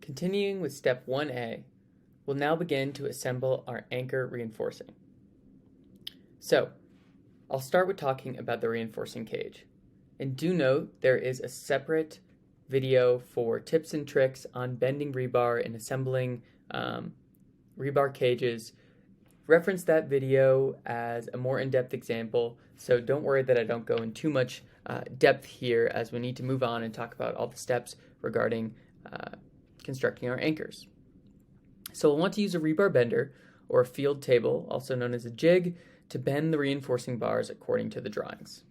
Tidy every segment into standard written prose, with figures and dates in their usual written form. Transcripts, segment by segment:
Continuing with step 1A, we'll now begin to assemble our anchor reinforcing. So, I'll start with talking about the reinforcing cage. And do note there is a separate video for tips and tricks on bending rebar and assembling rebar cages. Reference that video as a more in-depth example, so don't worry that I don't go in too much depth here, as we need to move on and talk about all the steps regarding constructing our anchors. So we'll want to use a rebar bender or a field table, also known as a jig, to bend the reinforcing bars according to the drawings.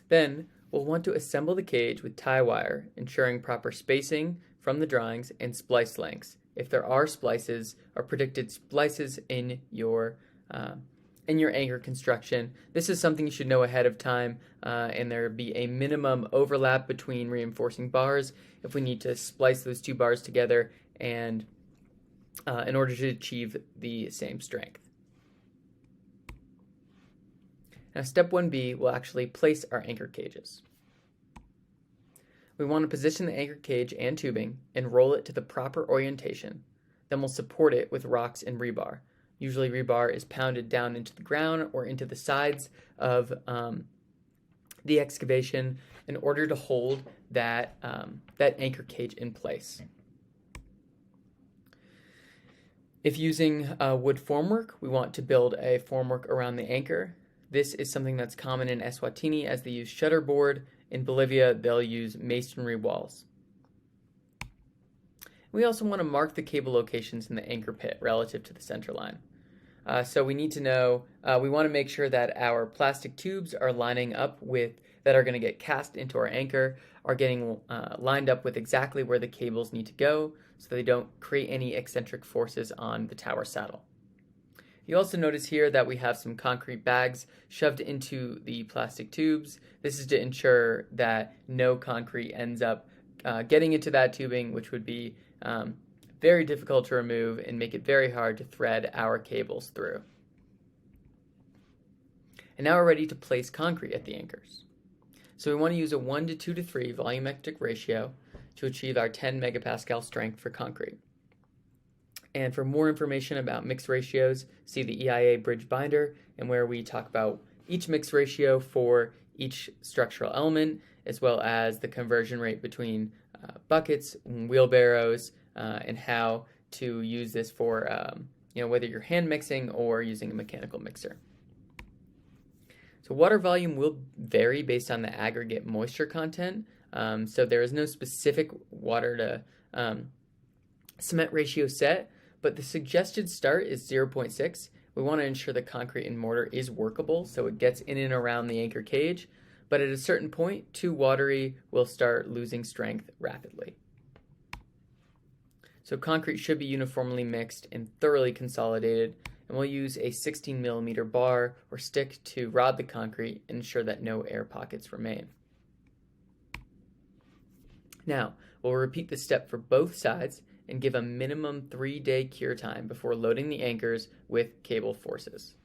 Then we'll want to assemble the cage with tie wire, ensuring proper spacing from the drawings and splice lengths, if there are splices or predicted splices in your anchor construction. This is something you should know ahead of time, and there would be a minimum overlap between reinforcing bars if we need to splice those two bars together and in order to achieve the same strength. Now, step 1B will actually place our anchor cages. We want to position the anchor cage and tubing and roll it to the proper orientation. Then we'll support it with rocks and rebar. Usually rebar is pounded down into the ground or into the sides of the excavation in order to hold that anchor cage in place. If using wood formwork, we want to build a formwork around the anchor. This is something that's common in Eswatini, as they use shutterboard. In Bolivia, they'll use masonry walls. We also want to mark the cable locations in the anchor pit relative to the center line. So we need to know, we want to make sure that our plastic tubes are lining up with, that are going to get cast into our anchor, are getting lined up with exactly where the cables need to go, so they don't create any eccentric forces on the tower saddle. You also notice here that we have some concrete bags shoved into the plastic tubes. This is to ensure that no concrete ends up getting into that tubing, which would be very difficult to remove and make it very hard to thread our cables through. And now we're ready to place concrete at the anchors. So we want to use a 1 to 2 to 3 volumetric ratio to achieve our 10 megapascal strength for concrete. And for more information about mix ratios, see the EIA bridge binder, and where we talk about each mix ratio for each structural element, as well as the conversion rate between buckets and wheelbarrows, and how to use this for whether you're hand mixing or using a mechanical mixer. So water volume will vary based on the aggregate moisture content. So there is no specific water to cement ratio set, but the suggested start is 0.6. We want to ensure the concrete and mortar is workable so it gets in and around the anchor cage, but at a certain point, too watery will start losing strength rapidly. So concrete should be uniformly mixed and thoroughly consolidated, and we'll use a 16 millimeter bar or stick to rod the concrete and ensure that no air pockets remain. Now, we'll repeat this step for both sides and give a minimum 3-day cure time before loading the anchors with cable forces.